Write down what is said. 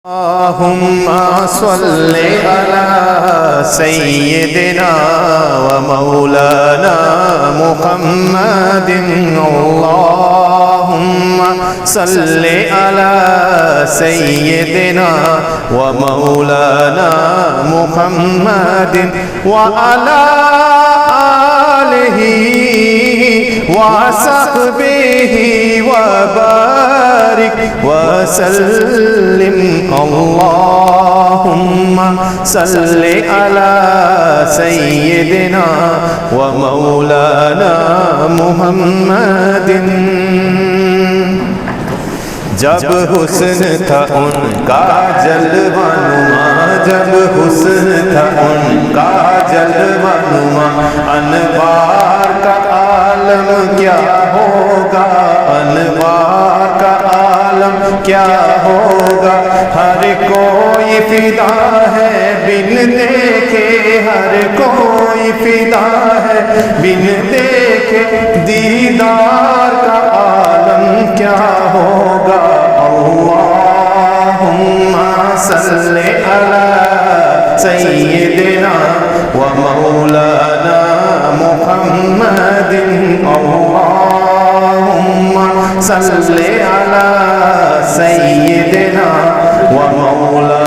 अल्लाहुम्मा सल्लि अला सय्यिदिना व मौलाना मुहम्मदिन। अल्लाहुम्मा सल्लि अला सय्यिदिना व मौलाना मुहम्मदिन व अला आलिहि व सहबिहि व बारिक व सल्लिम। अल्लाहुम्मा सल्लि अला सय्यिदिना व मौलाना मुहम्मदिन। जब हुस्न था उनका जलवानुमा, जब हुस्न था उनका जलवानुमा, अनवार का आलम क्या होगा, अनवार का आलम क्या होगा। हर कोई फिदा है बिन देखे, हर कोई फिदा है बिन देखे, दीदार का आलम क्या होगा। अल्लाहुम्मा सल्लि अला सय्यिदिना व मौलाना मुहम्मदिन। अल्लाहुम्मा सल्लि अला सय्यिदिना व मौलाना